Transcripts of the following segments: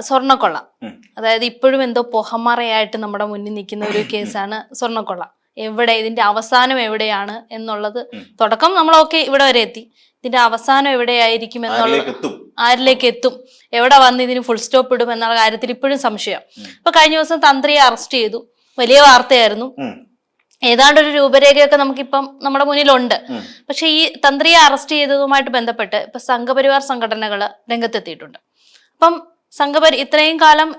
സ്വർണ്ണക്കൊള്ള. അതായത് ഇപ്പോഴും എന്തോ പൊഹമറയായിട്ട് നമ്മുടെ മുന്നിൽ നിൽക്കുന്ന ഒരു കേസാണ് സ്വർണ്ണക്കൊള്ള. എവിടെ ഇതിന്റെ അവസാനം എവിടെയാണ് എന്നുള്ളത്, തുടക്കം നമ്മളൊക്കെ ഇവിടെ വരെ എത്തി, ഇതിന്റെ അവസാനം എവിടെയായിരിക്കും എന്നുള്ളത്, ആരിലേക്ക് എത്തും, എവിടെ വന്ന് ഇതിന് ഫുൾ സ്റ്റോപ്പ് ഇടും എന്നുള്ള കാര്യത്തിൽ ഇപ്പോഴും സംശയം. ഇപ്പൊ കഴിഞ്ഞ ദിവസം തന്ത്രിയെ അറസ്റ്റ് ചെയ്തു, വലിയ വാർത്തയായിരുന്നു. ഏതാണ്ട് ഒരു രൂപരേഖയൊക്കെ നമുക്കിപ്പം നമ്മുടെ മുന്നിലുണ്ട്. പക്ഷെ ഈ തന്ത്രിയെ അറസ്റ്റ് ചെയ്തതുമായിട്ട് ബന്ധപ്പെട്ട് ഇപ്പൊ സംഘപരിവാർ സംഘടനകള് രംഗത്തെത്തിയിട്ടുണ്ട്. അപ്പം ഇത്രയും കാലം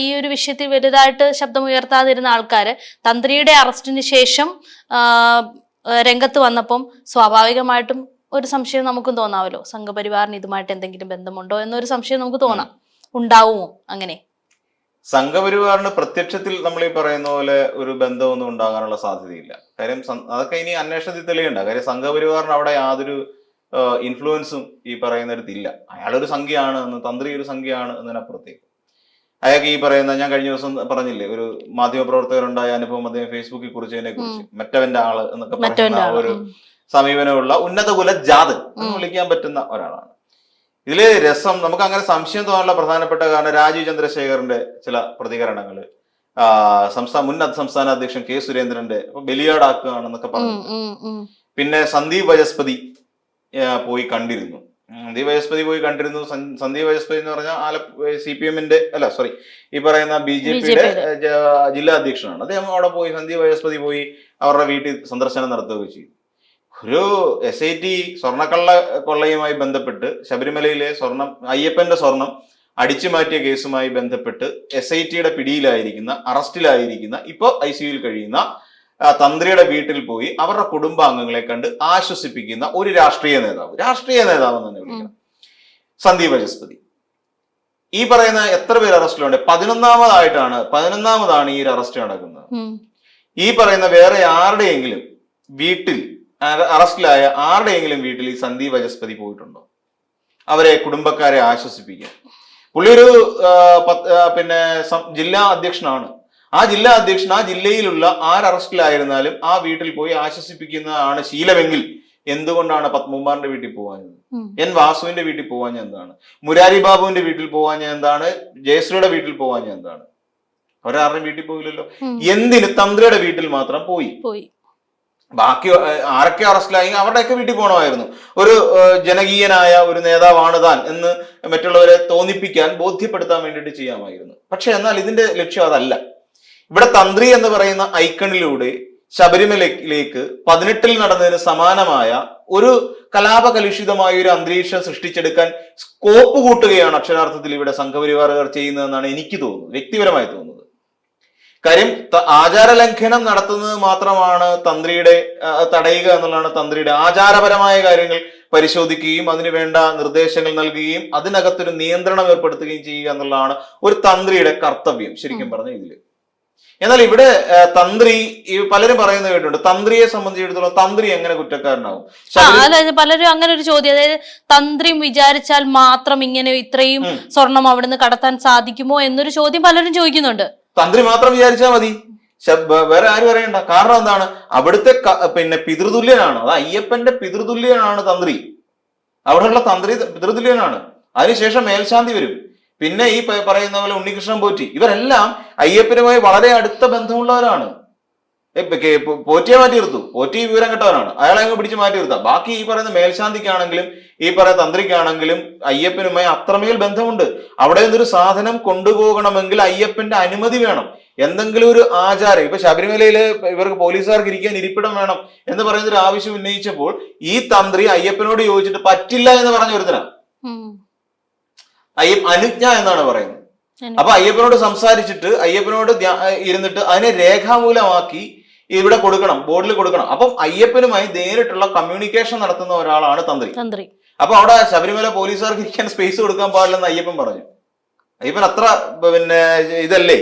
ഈ ഒരു വിഷയത്തിൽ വലുതായിട്ട് ശബ്ദമുയർത്താതിരുന്ന ആൾക്കാര് തന്ത്രിയുടെ അറസ്റ്റിന് ശേഷം രംഗത്ത് വന്നപ്പം സ്വാഭാവികമായിട്ടും ഒരു സംശയം നമുക്കും തോന്നാവല്ലോ, സംഘപരിവാറിന് ഇതുമായിട്ട് എന്തെങ്കിലും ബന്ധമുണ്ടോ എന്നൊരു സംശയം നമുക്ക് തോന്നാം. ഉണ്ടാവുമോ അങ്ങനെ? സംഘപരിവാറിന് പ്രത്യക്ഷത്തിൽ നമ്മൾ ഈ പറയുന്ന പോലെ ഒരു ബന്ധമൊന്നും ഉണ്ടാകാനുള്ള സാധ്യതയില്ല. കാര്യം അതൊക്കെ ഇനി അന്വേഷണത്തിൽ തെളിയണ്ട. കാര്യം സംഘപരിവാറിന് അവിടെ യാതൊരു ഇൻഫ്ലുവൻസും ഈ പറയുന്നിടത്തില്ല. അയാളൊരു സംഖ്യയാണ് എന്ന്, തന്ത്രി ഒരു സംഖ്യയാണ് എന്നതിനപ്പുറത്തേക്ക് അയാൾക്ക് ഈ പറയുന്ന, ഞാൻ കഴിഞ്ഞ ദിവസം പറഞ്ഞില്ലേ, ഒരു മാധ്യമപ്രവർത്തകരുണ്ടായ അനുഭവം അദ്ദേഹം ഫേസ്ബുക്കിൽ കുറിച്ചതിനെ കുറിച്ച്, മറ്റവന്റെ ആള് എന്നൊക്കെ പറയുന്ന ഒരു സമീപനമുള്ള ഉന്നത കുല ജാതൻ എന്ന് വിളിക്കാൻ പറ്റുന്ന ഒരാളാണ്. ഇതില് രസം, നമുക്ക് അങ്ങനെ സംശയം തോന്നാനുള്ള പ്രധാനപ്പെട്ട കാരണം രാജീവ് ചന്ദ്രശേഖറിന്റെ ചില പ്രതികരണങ്ങള്, മുൻ സംസ്ഥാന അധ്യക്ഷൻ കെ സുരേന്ദ്രന്റെ ബലിയാടാക്കുകയാണെന്നൊക്കെ പറഞ്ഞു. പിന്നെ സന്ദീപ് വചസ്പതി പോയി കണ്ടിരുന്നു. സന്ദീപ് വചസ്പതി എന്ന് പറഞ്ഞാൽ CPM-ന്റെ ഈ പറയുന്ന BJP-യുടെ ജില്ലാ അധ്യക്ഷനാണ്. അദ്ദേഹം അവിടെ പോയി, സന്ദീപ് വചസ്പതി പോയി അവരുടെ വീട്ടിൽ സന്ദർശനം നടത്തുകയും ചെയ്തു. ഒരു SIT കൊള്ളയുമായി ബന്ധപ്പെട്ട് ശബരിമലയിലെ അയ്യപ്പന്റെ സ്വർണം അടിച്ചു മാറ്റിയ കേസുമായി ബന്ധപ്പെട്ട് SIT-യുടെ പിടിയിലായിരിക്കുന്ന, അറസ്റ്റിലായിരിക്കുന്ന, ഇപ്പോൾ ICU-യിൽ കഴിയുന്ന തന്ത്രിയുടെ വീട്ടിൽ പോയി അവരുടെ കുടുംബാംഗങ്ങളെ കണ്ട് ആശ്വസിപ്പിക്കുന്ന ഒരു രാഷ്ട്രീയ നേതാവ് എന്ന് തന്നെ വിളിക്കണം, സന്ദീപ് വചസ്പതി. ഈ പറയുന്ന എത്ര പേര് അറസ്റ്റിലുണ്ട്? 11ാമതാണ് ഈ ഒരു അറസ്റ്റ് നടക്കുന്നത്. ഈ പറയുന്ന വേറെ ആരുടെയെങ്കിലും വീട്ടിൽ, അറസ്റ്റിലായ ആരുടെയെങ്കിലും വീട്ടിൽ ഈ സന്ദീപ് വചസ്പതി പോയിട്ടുണ്ടോ അവരെ കുടുംബക്കാരെ ആശ്വസിപ്പിക്കാൻ? പുള്ളി ഒരു ജില്ലാ അധ്യക്ഷനാണ്. ആ ജില്ലാ അധ്യക്ഷൻ ആ ജില്ലയിലുള്ള അറസ്റ്റിലായിരുന്നാലും ആ വീട്ടിൽ പോയി ആശ്വസിപ്പിക്കുന്നതാണ് ശീലമെങ്കിൽ എന്തുകൊണ്ടാണ് പത്മകുമാറിന്റെ വീട്ടിൽ പോവാഞ്ഞത്? N വാസുവിന്റെ വീട്ടിൽ പോവാഞ്ഞ എന്താണ്? മുരാരി ബാബുവിന്റെ വീട്ടിൽ പോവാഞ്ഞ എന്താണ്? ജയശ്രീയുടെ വീട്ടിൽ പോവാഞ്ഞ എന്താണ്? അവരാരുടെയും വീട്ടിൽ പോയില്ലല്ലോ. എന്തിന് തന്ത്രിയുടെ വീട്ടിൽ മാത്രം പോയി? ബാക്കി ആരൊക്കെ അറസ്റ്റിലായി അവരുടെയൊക്കെ വീട്ടിൽ പോകണമായിരുന്നു. ഒരു ജനകീയനായ ഒരു നേതാവാണ് താൻ എന്ന് മറ്റുള്ളവരെ തോന്നിപ്പിക്കാൻ, ബോധ്യപ്പെടുത്താൻ വേണ്ടിയിട്ട് ചെയ്യാമായിരുന്നു. പക്ഷെ എന്നാൽ ഇതിന്റെ ലക്ഷ്യം അതല്ല. ഇവിടെ തന്ത്രി എന്ന് പറയുന്ന ഐക്കണിലൂടെ ശബരിമലയിലേക്ക് 18-ൽ നടന്നതിന് സമാനമായ ഒരു കലാപകലുഷിതമായ ഒരു അന്തരീക്ഷം സൃഷ്ടിച്ചെടുക്കാൻ സ്കോപ്പ് കൂട്ടുകയാണ് അക്ഷരാർത്ഥത്തിൽ ഇവിടെ സംഘപരിവാറുകാർ ചെയ്യുന്നതെന്നാണ് എനിക്ക് തോന്നുന്നത്, വ്യക്തിപരമായി തോന്നുന്നത്. കാര്യം ആചാരലംഘനം നടത്തുന്നത് മാത്രമാണ് തന്ത്രിയുടെ തടയുക എന്നുള്ളതാണ് തന്ത്രിയുടെ ആചാരപരമായ കാര്യങ്ങൾ പരിശോധിക്കുകയും അതിനു വേണ്ട നിർദ്ദേശങ്ങൾ നൽകുകയും അതിനകത്തൊരു നിയന്ത്രണം ഏർപ്പെടുത്തുകയും ചെയ്യുക എന്നുള്ളതാണ് ഒരു തന്ത്രിയുടെ കർത്തവ്യം ശരിക്കും പറഞ്ഞ ഇതില്. എന്നാൽ ഇവിടെ തന്ത്രി, പലരും പറയുന്നത് കേട്ടിട്ടുണ്ട്, തന്ത്രിയെ സംബന്ധിച്ചിടത്തോളം തന്ത്രി എങ്ങനെ കുറ്റക്കാരനാവും? പലരും അങ്ങനെ ഒരു ചോദ്യം, അതായത് തന്ത്രി വിചാരിച്ചാൽ മാത്രം ഇങ്ങനെ ഇത്രയും സ്വർണം അവിടുന്ന് കടത്താൻ സാധിക്കുമോ എന്നൊരു ചോദ്യം പലരും ചോദിക്കുന്നുണ്ട്. തന്ത്രി മാത്രം വിചാരിച്ചാൽ മതി, വേറെ ആരും അറിയണ്ട. കാരണം എന്താണ്? അവിടുത്തെ പിതൃതുല്യനാണ്, അത് അയ്യപ്പന്റെ പിതൃതുല്യനാണ് തന്ത്രി. അവിടെയുള്ള തന്ത്രി പിതൃതുല്യനാണ്. അതിനുശേഷം മേൽശാന്തി വരും, പിന്നെ ഈ പറയുന്ന പോലെ ഉണ്ണികൃഷ്ണൻ പോറ്റി, ഇവരെല്ലാം അയ്യപ്പനുമായി വളരെ അടുത്ത ബന്ധമുള്ളവരാണ്. പോറ്റിയെ മാറ്റി നിർത്തും, പോറ്റി വിവരം കെട്ടവനാണ്, അയാളെ അങ്ങ് പിടിച്ച് മാറ്റി നിർത്താം. ബാക്കി ഈ പറയുന്ന മേൽശാന്തിക്കാണെങ്കിലും ഈ പറയുന്ന തന്ത്രിക്കാണെങ്കിലും അയ്യപ്പനുമായി അത്രമേൽ ബന്ധമുണ്ട്. അവിടെ നിന്നൊരു സാധനം കൊണ്ടുപോകണമെങ്കിൽ അയ്യപ്പന്റെ അനുമതി വേണം. എന്തെങ്കിലും ഒരു ആചാരം, ഇപ്പൊ ശബരിമലയില് ഇവർക്ക് പോലീസുകാർക്ക് ഇരിക്കാൻ ഇരിപ്പിടം വേണം എന്ന് പറയുന്ന ഒരു ആവശ്യം ഉന്നയിച്ചപ്പോൾ ഈ തന്ത്രി അയ്യപ്പനോട് ചോദിച്ചിട്ട് പറ്റില്ല എന്ന് പറഞ്ഞ ഒരുത്തനാണ്. അനുജ്ഞ എന്നാണ് പറയുന്നത്. അപ്പൊ അയ്യപ്പനോട് സംസാരിച്ചിട്ട് അയ്യപ്പനോട് ഇരുന്നിട്ട് അതിനെ രേഖാമൂലമാക്കി ഇവിടെ കൊടുക്കണം, ബോർഡിൽ കൊടുക്കണം. അപ്പം അയ്യപ്പനുമായി നേരിട്ടുള്ള കമ്മ്യൂണിക്കേഷൻ നടത്തുന്ന ഒരാളാണ് തന്ത്രി. അപ്പൊ അവിടെ ശബരിമല പോലീസുകാർക്ക് ഇരിക്കാൻ സ്പേസ് കൊടുക്കാൻ പാടില്ലെന്ന് അയ്യപ്പൻ പറഞ്ഞു. അയ്യപ്പൻ അത്ര ഇതല്ലേ,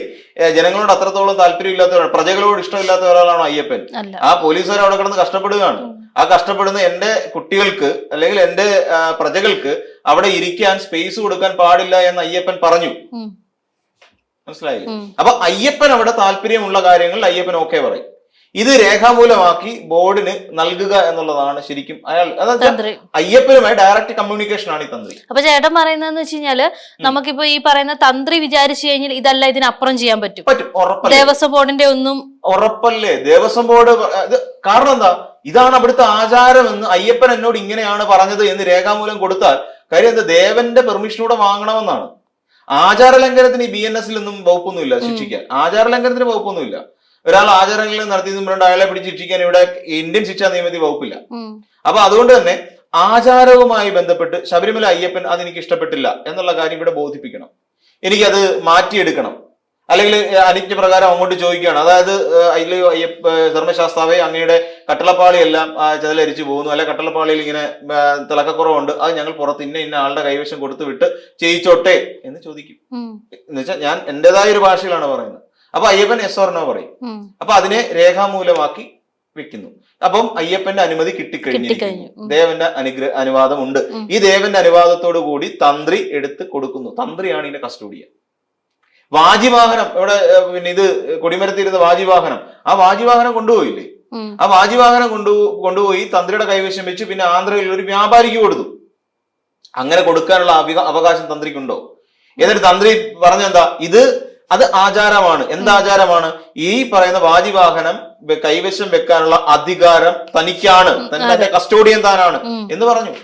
ജനങ്ങളോട് അത്രത്തോളം താല്പര്യമില്ലാത്ത, പ്രജകളോട് ഇഷ്ടമില്ലാത്ത ഒരാളാണോ അയ്യപ്പൻ? ആ പോലീസുകാർ അവിടെ കിടന്ന് കഷ്ടപ്പെടുകയാണ്. ആ കഷ്ടപ്പെടുന്ന എന്റെ കുട്ടികൾക്ക് അല്ലെങ്കിൽ എന്റെ പ്രജകൾക്ക് അവിടെ ഇരിക്കാൻ സ്പേസ് കൊടുക്കാൻ പാടില്ല എന്ന് അയ്യപ്പൻ പറഞ്ഞു. മനസ്സിലായില്ലേ? അപ്പൊ അയ്യപ്പൻ അവിടെ താല്പര്യമുള്ള കാര്യങ്ങളിൽ അയ്യപ്പൻ ഓക്കെ പറയും. ഇത് രേഖാമൂലമാക്കി ബോർഡിന് നൽകുക എന്നുള്ളതാണ് ശരിക്കും അയാൾ, അതായത് തന്ത്രി. അയ്യപ്പനുമായി ഡയറക്റ്റ് കമ്മ്യൂണിക്കേഷൻ ആണ് ഈ തന്ത്രി. അപ്പൊ ചേട്ടൻ പറയുന്നതെന്ന് വെച്ച് കഴിഞ്ഞാല് നമുക്കിപ്പോ ഈ പറയുന്ന തന്ത്രി വിചാരിച്ചു കഴിഞ്ഞാൽ ഇതല്ല ഇതിനപ്പുറം ചെയ്യാൻ പറ്റും. ഉറപ്പല്ലേ? ദേവസ്വം ബോർഡിന്റെ ഒന്നും ഉറപ്പല്ലേ? ദേവസ്വം ബോർഡ് കാരണം എന്താ, ഇതാണ് അവിടുത്തെ ആചാരം എന്ന് അയ്യപ്പൻ എന്നോട് ഇങ്ങനെയാണ് പറഞ്ഞത് എന്ന് രേഖാമൂലം കൊടുത്താൽ കാര്യം എന്താ, ദേവന്റെ പെർമിഷനൂടെ വാങ്ങണമെന്നാണ്. ആചാര ലംഘനത്തിന് ഈ BNS ഒന്നും വകുപ്പൊന്നുമില്ല ശിക്ഷിക്കാൻ. ആചാര ലംഘനത്തിന് വകുപ്പൊന്നുമില്ല. ഒരാൾ ആചാരങ്ങളിൽ നടത്തിയതുകൊണ്ട് അയാളെ പിടിച്ച് ശിക്ഷിക്കാൻ ഇവിടെ ഇന്ത്യൻ ശിക്ഷാ നിയമത്തിൽ വകുപ്പില്ല. അപ്പൊ അതുകൊണ്ട് തന്നെ ആചാരവുമായി ബന്ധപ്പെട്ട് ശബരിമല അയ്യപ്പൻ അതെനിക്ക് ഇഷ്ടപ്പെട്ടില്ല എന്നുള്ള കാര്യം ഇവിടെ ബോധിപ്പിക്കണം. എനിക്കത് മാറ്റിയെടുക്കണം. അല്ലെങ്കിൽ അനുജ്ഞപ്രകാരം അങ്ങോട്ട് ചോദിക്കുകയാണ്, അതായത് അതിൽ ധർമ്മശാസ്താവേ അങ്ങയുടെ കട്ടളപ്പാളിയെല്ലാം ചതലരിച്ചു പോകുന്നു, അല്ലെ കട്ടളപ്പാളിയിൽ ഇങ്ങനെ തിളക്കക്കുറവുണ്ട്, അത് ഞങ്ങൾ പുറത്ത് ഇന്ന ആളുടെ കൈവശം കൊടുത്തു വിട്ട് ചെയ്യിച്ചോട്ടെ എന്ന് ചോദിക്കും. എന്നുവെച്ചാൽ ഞാൻ എന്റേതായ ഒരു ഭാഷയിലാണ് പറയുന്നത്. അപ്പൊ അയ്യപ്പൻ yes or no പറയും. അപ്പൊ അതിനെ രേഖാമൂലമാക്കി വെക്കുന്നു. അപ്പം അയ്യപ്പന്റെ അനുമതി കിട്ടിക്കഴിഞ്ഞു, ദേവന്റെ അനുവാദം ഉണ്ട്. ഈ ദേവന്റെ അനുവാദത്തോടു കൂടി തന്ത്രി എടുത്ത് കൊടുക്കുന്നു. തന്ത്രിയാണ് ഇതിന്റെ കസ്റ്റോഡിയൻ. വാജിവാഹനം ഇവിടെ പിന്നെ ഇത് കൊടിമരത്തിരുന്ന വാജിവാഹനം, ആ വാജിവാഹനം കൊണ്ടുപോയില്ലേ, ആ വാജിവാഹനം കൊണ്ടുപോയി തന്ത്രിയുടെ കൈവശം വെച്ച് പിന്നെ ആന്ധ്രയിൽ ഒരു വ്യാപാരിക്ക് കൊടുത്തു. അങ്ങനെ കൊടുക്കാനുള്ള അവകാശം തന്ത്രിക്കുണ്ടോ? എന്നിട്ട് തന്ത്രി പറഞ്ഞെന്താ, അത് ആചാരമാണ്. എന്താചാരമാണ്? ഈ പറയുന്ന വാജിവാഹനം കൈവശം വെക്കാനുള്ള അധികാരം തനിക്കാണ്, തന്റെ കസ്റ്റോഡിയൻ താനാണ് എന്ന് പറഞ്ഞു.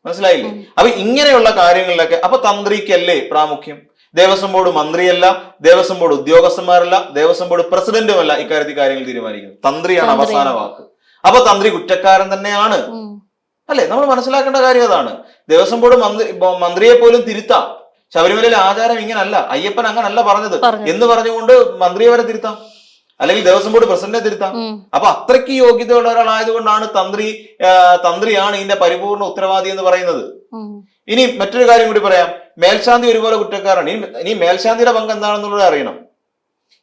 മനസ്സിലായില്ലേ? അപ്പൊ ഇങ്ങനെയുള്ള കാര്യങ്ങളിലൊക്കെ അപ്പൊ തന്ത്രിക്കല്ലേ പ്രാമുഖ്യം? ദേവസ്വം ബോർഡ് മന്ത്രിയല്ല, ദേവസ്വം ബോർഡ് ഉദ്യോഗസ്ഥന്മാരല്ല, ദേവസ്വം ബോർഡ് പ്രസിഡന്റുമല്ല ഇക്കാര്യത്തിൽ കാര്യങ്ങൾ തീരുമാനിക്കുന്നത്. തന്ത്രിയാണ് അവസാന വാക്ക്. അപ്പൊ തന്ത്രി കുറ്റക്കാരൻ തന്നെയാണ് അല്ലെ? നമ്മൾ മനസ്സിലാക്കേണ്ട കാര്യം അതാണ്. ദേവസ്വം ബോർഡ് മന്ത്രിയെ പോലും തിരുത്താം. ശബരിമലയിലെ ആചാരം ഇങ്ങനല്ല, അയ്യപ്പൻ അങ്ങനല്ല പറഞ്ഞത് എന്ന് പറഞ്ഞുകൊണ്ട് മന്ത്രിയെ വരെ തിരുത്താം, അല്ലെങ്കിൽ ദേവസ്വം ബോർഡ് പ്രസിഡന്റിനെ തിരുത്താം. അപ്പൊ അത്രയ്ക്ക് യോഗ്യതയുള്ള ഒരാളായതുകൊണ്ടാണ് തന്ത്രിയാണ് ഇതിന്റെ പരിപൂർണ ഉത്തരവാദി എന്ന് പറയുന്നത്. ഇനി മറ്റൊരു കാര്യം കൂടി പറയാം. മേൽശാന്തി ഒരുപോലെ കുറ്റക്കാരാണ്. ഇനി മേൽശാന്തിയുടെ പങ്ക് എന്താണെന്നുള്ളത് അറിയണം.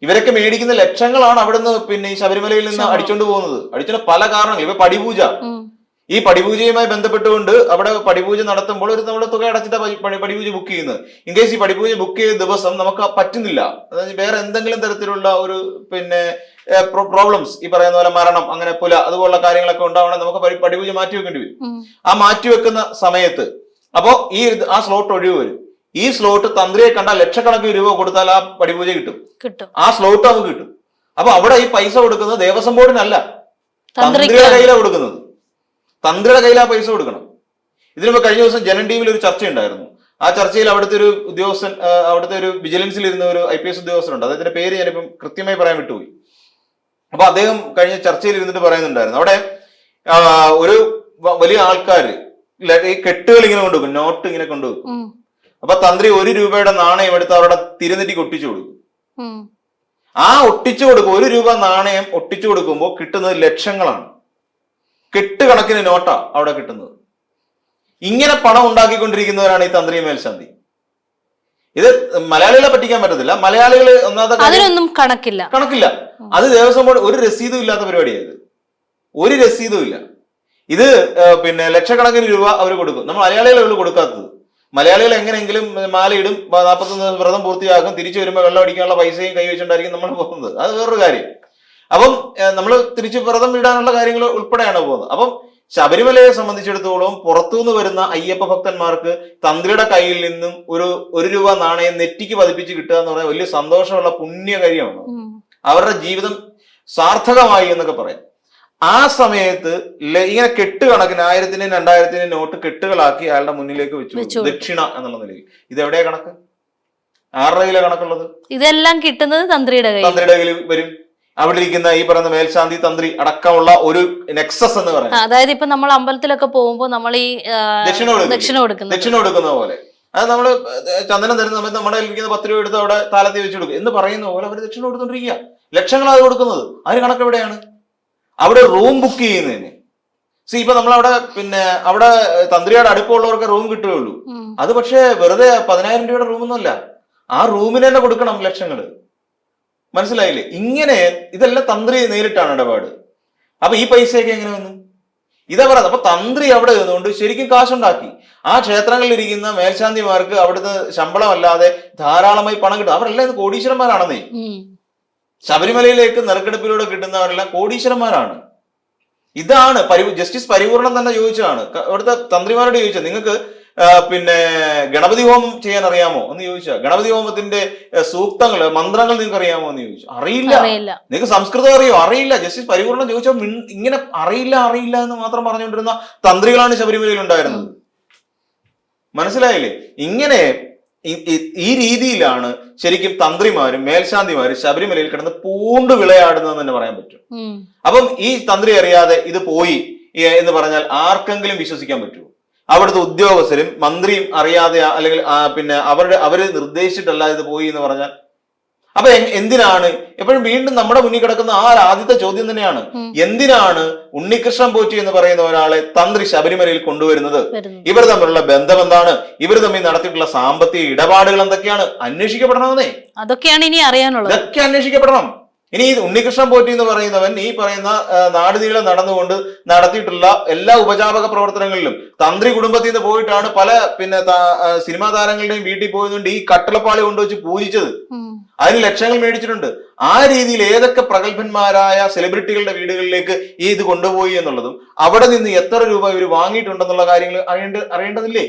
ഇവരൊക്കെ മേടിക്കുന്ന ലക്ഷങ്ങളാണ് അവിടുന്ന് പിന്നെ ഈ ശബരിമലയിൽ നിന്ന് അടിച്ചോണ്ട് പോകുന്നത്. അടിച്ചോണ്ട് പല കാരണങ്ങൾ. ഇപ്പൊ പടിപൂജ, ഈ പടിപൂജയുമായി ബന്ധപ്പെട്ടുകൊണ്ട് അവിടെ പടിപൂജ നടത്തുമ്പോൾ ഒരു നമ്മുടെ തുക അടച്ചിട്ട് പടിപൂജ ബുക്ക് ചെയ്യുന്നത്. ഇൻ കേസ് ഈ പടിപൂജ ബുക്ക് ചെയ്ത ദിവസം നമുക്ക് പറ്റുന്നില്ല, അതായത് വേറെ എന്തെങ്കിലും തരത്തിലുള്ള ഒരു പിന്നെ പ്രോബ്ലംസ്, ഈ പറയുന്ന പോലെ മരണം, അങ്ങനെ പുല, അതുപോലുള്ള കാര്യങ്ങളൊക്കെ ഉണ്ടാവണമെങ്കിൽ നമുക്ക് പടിപൂജ മാറ്റിവെക്കേണ്ടി വരും. ആ മാറ്റിവെക്കുന്ന സമയത്ത് അപ്പോ ആ സ്ലോട്ട് ഒഴിവ് വരും. ഈ സ്ലോട്ട് തന്ത്രിയെ കണ്ടാൽ ലക്ഷക്കണക്കിന് രൂപ കൊടുത്താൽ ആ പടിപൂജ കിട്ടും. ആ സ്ലോട്ട് നമുക്ക് കിട്ടും. അപ്പൊ അവിടെ ഈ പൈസ കൊടുക്കുന്നത് ദേവസ്വം ബോർഡിനല്ല, തന്ത്രിയുടെ കയ്യിലാണ് കൊടുക്കുന്നത്. തന്ത്രിയുടെ കയ്യിൽ ആ പൈസ കൊടുക്കണം. ഇതിനുമ്പോ കഴിഞ്ഞ ദിവസം ജനൻ ടിവിയിൽ ഒരു ചർച്ച ഉണ്ടായിരുന്നു. ആ ചർച്ചയിൽ അവിടുത്തെ ഒരു ഉദ്യോഗസ്ഥൻ, അവിടുത്തെ ഒരു വിജിലൻസിൽ ഇരുന്ന ഒരു IPS ഉദ്യോഗസ്ഥനുണ്ട്, അദ്ദേഹത്തിന്റെ പേര് ഞാനിപ്പം കൃത്യമായി പറയാൻ വിട്ടുപോയി. അപ്പൊ അദ്ദേഹം കഴിഞ്ഞ ചർച്ചയിൽ ഇരുന്നിട്ട് പറയുന്നുണ്ടായിരുന്നു, അവിടെ ഒരു വലിയ ആൾക്കാര് ഈ കെട്ടുകൾ ഇങ്ങനെ കൊണ്ടുവെക്കും, നോട്ട് ഇങ്ങനെ കൊണ്ടുവെക്കും. അപ്പൊ തന്ത്രി 1 രൂപയുടെ നാണയം എടുത്ത് അവരുടെ തിരുനെറ്റിക്ക് ഒട്ടിച്ചു കൊടുക്കും. ആ ഒട്ടിച്ചു കൊടുക്കും, 1 രൂപ നാണയം ഒട്ടിച്ചു കൊടുക്കുമ്പോൾ കിട്ടുന്നത് ലക്ഷങ്ങളാണ്. കെട്ടുകണക്കിന് നോട്ടാ അവിടെ കിട്ടുന്നത്. ഇങ്ങനെ പണം ഉണ്ടാക്കിക്കൊണ്ടിരിക്കുന്നവരാണ് ഈ തന്ത്രി മേൽശാന്തി. ഇത് മലയാളികളെ പറ്റിക്കാൻ പറ്റത്തില്ല. മലയാളികള് ഒന്നാമത്തെ കണക്കില്ല. അത് ദേവസ്വം ബോർഡ് ഒരു രസീതും ഇല്ലാത്ത പരിപാടിയായത്. ഒരു രസീതും ഇല്ല. ഇത് പിന്നെ ലക്ഷക്കണക്കിന് രൂപ അവർ കൊടുക്കും. നമ്മൾ മലയാളികൾ കൊടുക്കാത്തത്. മലയാളികൾ എങ്ങനെയെങ്കിലും മാലയിടും, 41 വ്രതം പൂർത്തിയാക്കും, തിരിച്ചു വരുമ്പോൾ വെള്ളം അടിക്കാനുള്ള പൈസയും കൈവച്ചുകൊണ്ടായിരിക്കും നമ്മൾ പോകുന്നത്. അത് വേറൊരു കാര്യം. അപ്പം നമ്മൾ തിരിച്ചു വ്രതം വിടാനുള്ള കാര്യങ്ങൾ ഉൾപ്പെടെയാണ് പോകുന്നത്. അപ്പം ശബരിമലയെ സംബന്ധിച്ചിടത്തോളം പുറത്തുനിന്ന് വരുന്ന അയ്യപ്പ ഭക്തന്മാർക്ക് തന്ത്രിയുടെ കയ്യിൽ നിന്നും ഒരു 1 രൂപ നാണയം നെറ്റിക്ക് പതിപ്പിച്ച് കിട്ടുക എന്ന് പറഞ്ഞാൽ വലിയ സന്തോഷമുള്ള പുണ്യകാര്യമാണ്. അവരുടെ ജീവിതം സാർത്ഥകമായി എന്നൊക്കെ പറയാം. ആ സമയത്ത് ഇങ്ങനെ കെട്ടുകണക്കിന് 1000-നും 2000-നും നോട്ട് കെട്ടുകളാക്കി അയാളുടെ മുന്നിലേക്ക് വെച്ചു, ദക്ഷിണ എന്നുള്ള നിലയിൽ. ഇതെവിടെയാ കണക്ക്? ആരുടെ കയ്യിലാണ് കണക്കുള്ളത്? ഇതെല്ലാം കിട്ടുന്നത് തന്ത്രിയുടെ കയ്യിൽ വരും. അവിടെ ഇരിക്കുന്ന ഈ പറയുന്ന മേൽശാന്തി, തന്ത്രി അടക്കമുള്ള ഒരു നെക്സസ് എന്ന് പറയുന്നത്. അതായത് ഇപ്പൊ നമ്മൾ അമ്പലത്തിലൊക്കെ പോകുമ്പോൾ നമ്മൾ ഈ ദക്ഷിണ കൊടുക്കുന്ന പോലെ, അത് നമ്മള് ചന്ദനം തരുന്ന സമയത്ത് നമ്മുടെ ഇരിക്കുന്ന 10 രൂപ എടുത്ത് അവിടെ താലത്തി വെച്ച് കൊടുക്കും എന്ന് പറയുന്ന പോലെ അവർ ദക്ഷിണ കൊടുത്തോണ്ടിരിക്കുക. ലക്ഷങ്ങളാണ് കൊടുക്കുന്നത്. അതിന് കണക്ക് എവിടെയാണ്? അവിടെ റൂം ബുക്ക് ചെയ്യുന്നതിന്. ഇപ്പൊ നമ്മളവിടെ പിന്നെ അവിടെ തന്ത്രിയുടെ അടുപ്പമുള്ളവർക്ക് റൂം കിട്ടുകയുള്ളൂ. അത് പക്ഷേ വെറുതെ 10,000 രൂപയുടെ റൂമൊന്നുമല്ല. ആ റൂമിന് തന്നെ കൊടുക്കണം ലക്ഷങ്ങള്. മനസ്സിലായില്ലേ? ഇങ്ങനെ ഇതെല്ലാം തന്ത്രി നേരിട്ടാണ് ഇടപാട്. അപ്പൊ ഈ പൈസയൊക്കെ എങ്ങനെ വന്നു? ഇതാ പറയുന്നത്. അപ്പൊ തന്ത്രി അവിടെ നിന്നുകൊണ്ട് ശരിക്കും കാശുണ്ടാക്കി. ആ ക്ഷേത്രങ്ങളിൽ ഇരിക്കുന്ന മേൽശാന്തിമാർക്ക് അവിടുന്ന് ശമ്പളം അല്ലാതെ ധാരാളമായി പണം കിട്ടും. അവരെല്ലാം കോടീശ്വരന്മാരാണെന്നേ. ശബരിമലയിലേക്ക് നറുക്കെടുപ്പിലൂടെ കിട്ടുന്നവരെല്ലാം കോടീശ്വരന്മാരാണ്. ഇതാണ് ജസ്റ്റിസ് പരിപൂർണം തന്നെ ചോദിച്ചതാണ്. അവിടുത്തെ തന്ത്രിമാരോട് ചോദിച്ചത്, നിങ്ങൾക്ക് പിന്നെ ഗണപതി ഹോമം ചെയ്യാൻ അറിയാമോ എന്ന് ചോദിച്ചാൽ, ഗണപതി ഹോമത്തിന്റെ സൂക്തങ്ങള് മന്ത്രങ്ങൾ നിങ്ങൾക്ക് അറിയാമോ എന്ന് ചോദിച്ചു. അറിയില്ല. നിങ്ങൾക്ക് സംസ്കൃതം അറിയോ? അറിയില്ല. ജസ്റ്റിസ് പരിപൂർണം ചോദിച്ചാൽ ഇങ്ങനെ അറിയില്ല എന്ന് മാത്രം പറഞ്ഞുകൊണ്ടിരുന്ന തന്ത്രികളാണ് ശബരിമലയിൽ ഉണ്ടായിരുന്നത്. മനസ്സിലായില്ലേ? ഇങ്ങനെ ഈ രീതിയിലാണ് ശരിക്കും തന്ത്രിമാരും മേൽശാന്തിമാരും ശബരിമലയിൽ കിടന്ന് പൂണ്ട് വിളയാടുന്നതെന്ന് തന്നെ പറയാൻ പറ്റും. അപ്പം ഈ തന്ത്രി അറിയാതെ ഇത് പോയി എന്ന് പറഞ്ഞാൽ ആർക്കെങ്കിലും വിശ്വസിക്കാൻ പറ്റുമോ? അവിടുത്തെ ഉദ്യോഗസ്ഥരും മന്ത്രിയും അറിയാതെ അല്ലെങ്കിൽ പിന്നെ അവര് നിർദ്ദേശിച്ചിട്ടല്ല ഇത് പോയി എന്ന് പറഞ്ഞാൽ അപ്പൊ എന്തിനാണ് എപ്പോഴും വീണ്ടും നമ്മുടെ മുന്നിൽ കിടക്കുന്ന ആ ആദ്യത്തെ ചോദ്യം തന്നെയാണ്, എന്തിനാണ് ഉണ്ണികൃഷ്ണൻ പോറ്റി എന്ന് പറയുന്ന ഒരാളെ തന്ത്രി ശബരിമലയിൽ കൊണ്ടുവരുന്നത്? ഇവർ തമ്മിലുള്ള ബന്ധം എന്താണ്? ഇവർ തമ്മിൽ നടത്തിയിട്ടുള്ള സാമ്പത്തിക ഇടപാടുകൾ എന്തൊക്കെയാണ്? അന്വേഷിക്കപ്പെടണമെന്നേ. അതൊക്കെയാണ് ഇനി അറിയാനുള്ളത്. ഇതൊക്കെ അന്വേഷിക്കപ്പെടണം. ഇനി ഉണ്ണികൃഷ്ണൻ പോറ്റി എന്ന് പറയുന്നവൻ ഈ പറയുന്ന നാടുനീളം നടന്നുകൊണ്ട് നടത്തിയിട്ടുള്ള എല്ലാ ഉപജാപക പ്രവർത്തനങ്ങളിലും തന്ത്രി കുടുംബത്തിൽ നിന്ന് പോയിട്ടാണ് പല പിന്നെ സിനിമാ താരങ്ങളുടെയും വീട്ടിൽ പോയതുകൊണ്ട് ഈ കട്ടളപ്പാളി കൊണ്ടുവച്ച് പൂജിച്ചത്. അതിന് ലക്ഷങ്ങൾ മേടിച്ചിട്ടുണ്ട്. ആ രീതിയിൽ ഏതൊക്കെ പ്രഗത്ഭന്മാരായ സെലിബ്രിറ്റികളുടെ വീടുകളിലേക്ക് ഈ ഇത് കൊണ്ടുപോയി എന്നുള്ളതും അവിടെ നിന്ന് എത്ര രൂപ ഇവർ വാങ്ങിയിട്ടുണ്ടെന്നുള്ള കാര്യങ്ങൾ അറിയേണ്ടതില്ലേ?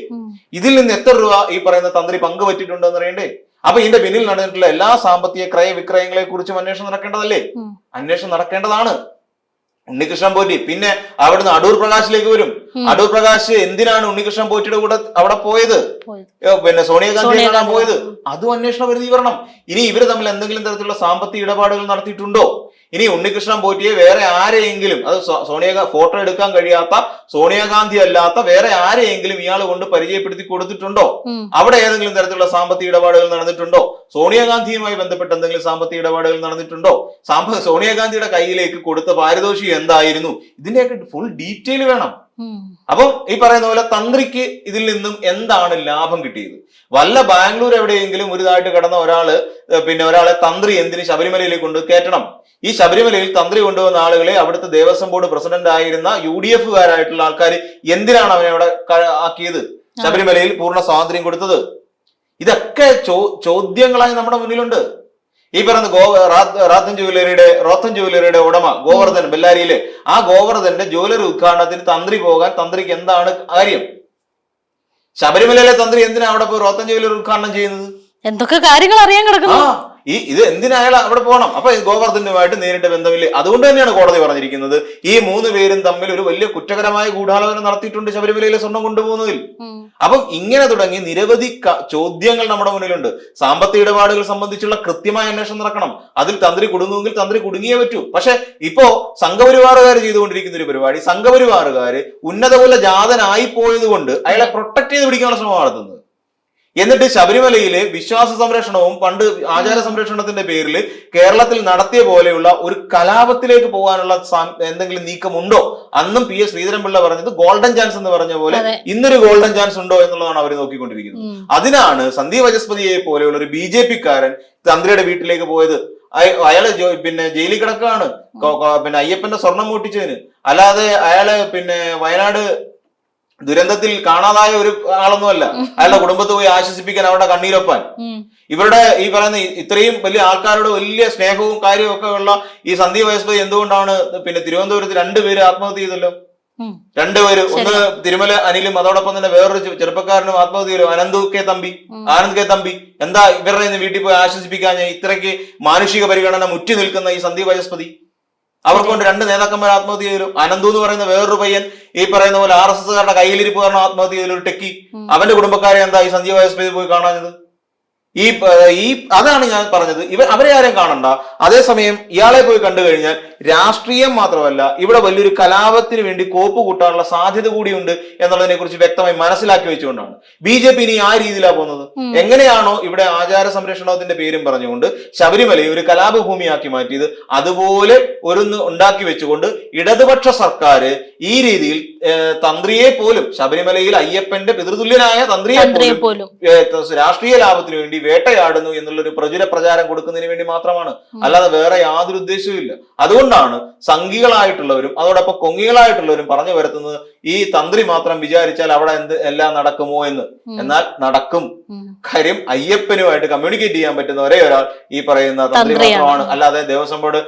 ഇതിൽ നിന്ന് എത്ര രൂപ ഈ പറയുന്ന തന്ത്രി പങ്കുപറ്റിയിട്ടുണ്ടെന്ന് അറിയണ്ടേ? അപ്പൊ ഇതിന്റെ പിന്നിൽ നടന്നിട്ടുള്ള എല്ലാ സാമ്പത്തിക ക്രയവിക്രയങ്ങളെ കുറിച്ചും അന്വേഷണം നടക്കേണ്ടതല്ലേ? അന്വേഷണം നടക്കേണ്ടതാണ്. ഉണ്ണികൃഷ്ണൻ പോറ്റി പിന്നെ അവിടുന്ന് അടൂർ പ്രകാശിലേക്ക് വരും. അടൂർ പ്രകാശ് എന്തിനാണ് ഉണ്ണികൃഷ്ണൻ പോറ്റിയുടെ കൂടെ അവിടെ പോയത്? പിന്നെ സോണിയാഗാന്ധി കാണാൻ പോയത്? അതും അന്വേഷണ പരിധി വരണം. ഇനി ഇവര് തമ്മിൽ എന്തെങ്കിലും തരത്തിലുള്ള സാമ്പത്തിക ഇടപാടുകൾ നടത്തിയിട്ടുണ്ടോ? ഇനി ഉണ്ണികൃഷ്ണൻ പോറ്റിയെ വേറെ ആരെയെങ്കിലും, അത് ഫോട്ടോ എടുക്കാൻ കഴിയാത്ത സോണിയാഗാന്ധി അല്ലാത്ത വേറെ ആരെയെങ്കിലും ഇയാൾ കൊണ്ട് പരിചയപ്പെടുത്തി കൊടുത്തിട്ടുണ്ടോ? അവിടെ ഏതെങ്കിലും തരത്തിലുള്ള സാമ്പത്തിക ഇടപാടുകൾ നടന്നിട്ടുണ്ടോ? സോണിയാഗാന്ധിയുമായി ബന്ധപ്പെട്ട് എന്തെങ്കിലും സാമ്പത്തിക ഇടപാടുകൾ നടന്നിട്ടുണ്ടോ? സോണിയാഗാന്ധിയുടെ കയ്യിലേക്ക് കൊടുത്ത പാരിതോഷികം എന്തായിരുന്നു? ഇതിന്റെയൊക്കെ ഫുൾ ഡീറ്റെയിൽ വേണം. അപ്പം ഈ പറയുന്ന പോലെ തന്ത്രിക്ക് ഇതിൽ നിന്നും എന്താണ് ലാഭം കിട്ടിയത്? വല്ല ബാംഗ്ലൂർ എവിടെയെങ്കിലും ഒരുതായിട്ട് കിടന്ന ഒരാളെ തന്ത്രി എന്തിന് ശബരിമലയിലേക്ക് കൊണ്ട് കയറ്റണം? ഈ ശബരിമലയിൽ തന്ത്രി കൊണ്ടുവന്ന ആളുകളെ അവിടുത്തെ ദേവസ്വം ബോർഡ് പ്രസിഡന്റ് ആയിരുന്ന UDF കാരായിട്ടുള്ള ആൾക്കാർ എന്തിനാണ് അവനെ അവിടെ ആക്കിയത്? ശബരിമലയിൽ പൂർണ്ണ സ്വാതന്ത്ര്യം കൊടുത്തത്? ഇതൊക്കെ ചോദ്യങ്ങളായി നമ്മുടെ മുന്നിലുണ്ട്. ഈ പറയുന്ന റോത്തൻ ജുവലറിയുടെ ഉടമ ഗോവർദ്ധൻ ബെല്ലാരിയിലെ ആ ഗോവർദ്ധന്റെ ജ്വല്ലറി ഉദ്ഘാടനത്തിന് തന്ത്രി പോകാൻ തന്ത്രിക്ക് എന്താണ് കാര്യം? ശബരിമലയിലെ തന്ത്രി എന്തിനാ അവിടെ പോയി റോത്തൻ ജുവലറി ഉദ്ഘാടനം ചെയ്യുന്നത്? എന്തൊക്കെ കാര്യങ്ങൾ അറിയാൻ കിടക്കുന്നു. ഇത് എന്തിനായാലും അവിടെ പോകണം. അപ്പൊ ഗോവർദ്ധനുമായിട്ട് നേരിട്ട് ബന്ധമില്ല. അതുകൊണ്ട് തന്നെയാണ് കോടതി പറഞ്ഞിരിക്കുന്നത് ഈ 3 പേരും തമ്മിൽ ഒരു വലിയ കുറ്റകരമായ ഗൂഢാലോചന നടത്തിയിട്ടുണ്ട് ശബരിമലയിലെ സ്വർണം കൊണ്ടുപോകുന്നതിൽ. അപ്പം ഇങ്ങനെ തുടങ്ങി നിരവധി ചോദ്യങ്ങൾ നമ്മുടെ മുന്നിലുണ്ട്. സാമ്പത്തിക ഇടപാടുകൾ സംബന്ധിച്ചുള്ള കൃത്യമായ അന്വേഷണം നടക്കണം. അതിൽ തന്ത്രി കുടുങ്ങുമെങ്കിൽ തന്ത്രി കുടുങ്ങിയേ പറ്റൂ. പക്ഷെ ഇപ്പോ സംഘപരിവാറുകാർ ചെയ്തുകൊണ്ടിരിക്കുന്ന ഒരു പരിപാടി, സംഘപരിവാറുകാര് ഉന്നതകുല ജാതനായി പോയത് കൊണ്ട് അയാളെ പ്രൊട്ടക്ട് ചെയ്ത് പിടിക്കാനുള്ള ശ്രമം നടത്തുന്നത്. എന്നിട്ട് ശബരിമലയിലെ വിശ്വാസ സംരക്ഷണവും പണ്ട് ആചാര സംരക്ഷണത്തിന്റെ പേരിൽ കേരളത്തിൽ നടത്തിയ പോലെയുള്ള ഒരു കലാപത്തിലേക്ക് പോകാനുള്ള എന്തെങ്കിലും നീക്കമുണ്ടോ? അന്നും PS ശ്രീധരൻപിള്ള പറഞ്ഞത് ഗോൾഡൻ ചാൻസ് എന്ന് പറഞ്ഞ പോലെ ഇന്നൊരു ഗോൾഡൻ ചാൻസ് ഉണ്ടോ എന്നുള്ളതാണ് അവർ നോക്കിക്കൊണ്ടിരിക്കുന്നത്. അതിനാണ് സന്ദീപ് വചസ്പതിയെ പോലെയുള്ള ഒരു BJP-കാരൻ തന്ത്രിയുടെ വീട്ടിലേക്ക് പോയത്. അയാള് പിന്നെ ജയിലിൽ കിടക്കുകയാണ് പിന്നെ അയ്യപ്പന്റെ സ്വർണം മോട്ടിച്ചതിന്. അല്ലാതെ അയാള് പിന്നെ വയനാട് ദുരന്തത്തിൽ കാണാതായ ഒരു ആളൊന്നുമല്ല. അയാളുടെ കുടുംബത്തെ പോയി ആശ്വസിപ്പിക്കാൻ, അവിടെ കണ്ണീരൊപ്പാൻ. ഇവരുടെ ഈ പറയുന്ന ഇത്രയും വലിയ ആൾക്കാരുടെ വലിയ സ്നേഹവും കാര്യവും ഒക്കെ ഉള്ള ഈ സന്ദീപ് വചസ്പതി എന്തുകൊണ്ടാണ് പിന്നെ തിരുവനന്തപുരത്ത് 2 പേര് ആത്മഹത്യ ചെയ്തല്ലോ? 2 പേര്, ഒന്ന് തിരുമല അനിലും അതോടൊപ്പം തന്നെ വേറൊരു ചെറുപ്പക്കാരനും ആത്മഹത്യ ചെയ്തു, ആനന്ദ് കെ തമ്പി. എന്താ ഇവരുടെ വീട്ടിൽ പോയി ആശ്വസിപ്പിക്കാൻ ഇത്രയ്ക്ക് മാനുഷിക പരിഗണന മുറ്റി നിൽക്കുന്ന ഈ സന്ദീപ് വചസ്പതി? അവർക്ക് കൊണ്ട് 2 നേതാക്കന്മാർ ആത്മഹത്യ ചെയ്തു. അനന്തു എന്ന് പറയുന്ന വേറൊരു പയ്യൻ ഈ പറയുന്ന പോലെ RSSകാരുടെ കയ്യിലിരിപ്പ് കാരണം ആത്മഹത്യ ചെയ്ത ഒരു ടെക്കി. അവന്റെ കുടുംബക്കാരെ എന്താ ഈ സന്ദീപ് വചസ്പതി പോയി കാണാഞ്ഞത്? അതാണ് ഞാൻ പറഞ്ഞത്. അവരെ ആരെയും കാണണ്ട. അതേസമയം ഇയാളെ പോയി കണ്ടു കഴിഞ്ഞാൽ രാഷ്ട്രീയം മാത്രമല്ല, ഇവിടെ വലിയൊരു കലാപത്തിന് വേണ്ടി കോപ്പ് കൂട്ടാനുള്ള സാധ്യത കൂടിയുണ്ട് എന്നുള്ളതിനെ കുറിച്ച് വ്യക്തമായി മനസ്സിലാക്കി വെച്ചുകൊണ്ടാണ് BJP ഇനി ആ രീതിയിലാണ് പോകുന്നത്. എങ്ങനെയാണോ ഇവിടെ ആചാര സംരക്ഷണത്തിന്റെ പേരും പറഞ്ഞുകൊണ്ട് ശബരിമലയെ ഒരു കലാപഭൂമിയാക്കി മാറ്റിയത്, അതുപോലെ ഒരു ഉണ്ടാക്കി വെച്ചുകൊണ്ട് ഇടതുപക്ഷ സർക്കാർ ഈ രീതിയിൽ തന്ത്രിയെ പോലും, ശബരിമലയിൽ അയ്യപ്പന്റെ പിതൃതുല്യനായ തന്ത്രിയെ പോലും രാഷ്ട്രീയ ലാഭത്തിന് വേണ്ടി വേട്ടയാടുന്നു എന്നുള്ളൊരു പ്രചുര പ്രചാരം കൊടുക്കുന്നതിന് വേണ്ടി മാത്രമാണ്, അല്ലാതെ വേറെ യാതൊരു ഉദ്ദേശവും ഇല്ല. അതുകൊണ്ടാണ് സംഘികളായിട്ടുള്ളവരും അതോടൊപ്പം കൊങ്ങികളായിട്ടുള്ളവരും പറഞ്ഞു വരുത്തുന്നത് ഈ തന്ത്രി മാത്രം വിചാരിച്ചാൽ അവിടെ എല്ലാം നടക്കുമോ എന്ന്. എന്നാൽ നടക്കും. കാര്യം അയ്യപ്പനുമായിട്ട് കമ്മ്യൂണിക്കേറ്റ് ചെയ്യാൻ പറ്റുന്ന ഒരേ ഒരാൾ ഈ പറയുന്ന തന്ത്രി മാത്രമാണ്. അല്ലാതെ ദേവസ്വം ബോർഡ്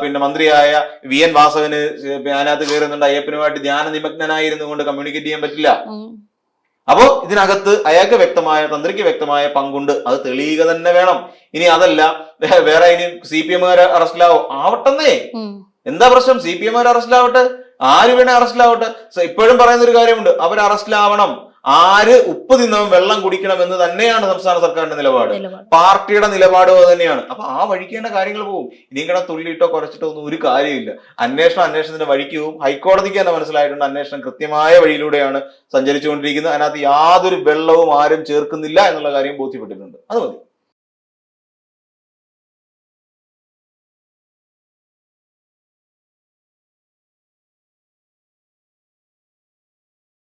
പിന്നെ മന്ത്രിയായ VN വാസവന് അതിനകത്ത് കയറുന്നുണ്ട് അയ്യപ്പനുമായിട്ട് ധ്യാന നിമഗ്നനായിരുന്നു കൊണ്ട് കമ്മ്യൂണിക്കേറ്റ് ചെയ്യാൻ പറ്റില്ല. അപ്പോ ഇതിനകത്ത് അയാൾക്ക് വ്യക്തമായ തന്ത്രിക്ക് വ്യക്തമായ പങ്കുണ്ട്, അത് തെളിയുക തന്നെ വേണം. ഇനി അതല്ല വേറെ ഇനി CPM-കാര് അറസ്റ്റിലാവും ആവട്ടെന്നേ, എന്താ പ്രശ്നം? CPM-കാര് അറസ്റ്റിലാവട്ടെ, ആര് വേണേ അറസ്റ്റിലാവട്ടെ. ഇപ്പോഴും പറയുന്ന ഒരു കാര്യമുണ്ട്, അവർ അറസ്റ്റിലാവണം. ആര് ഉപ്പ് തിന്നവൻ വെള്ളം കുടിക്കണം എന്ന് തന്നെയാണ് സംസ്ഥാന സർക്കാരിന്റെ നിലപാട്, പാർട്ടിയുടെ നിലപാടും അത് തന്നെയാണ്. അപ്പൊ ആ വഴിക്കേണ്ട കാര്യങ്ങൾ പോകും. ഇനിയും കിടന്ന് തുള്ളിയിട്ടോ കുറച്ചിട്ടോ ഒന്നും ഒരു കാര്യമില്ല. അന്വേഷണത്തിന്റെ വഴിക്ക് പോവും. ഹൈക്കോടതിക്ക് തന്നെ മനസ്സിലായിട്ടുണ്ട് അന്വേഷണം കൃത്യമായ വഴിയിലൂടെയാണ് സഞ്ചരിച്ചുകൊണ്ടിരിക്കുന്നത്. അതിനകത്ത് യാതൊരു വെള്ളവും ആരും ചേർക്കുന്നില്ല എന്നുള്ള കാര്യം ബോധ്യപ്പെട്ടിട്ടുണ്ട്. അത് മതി.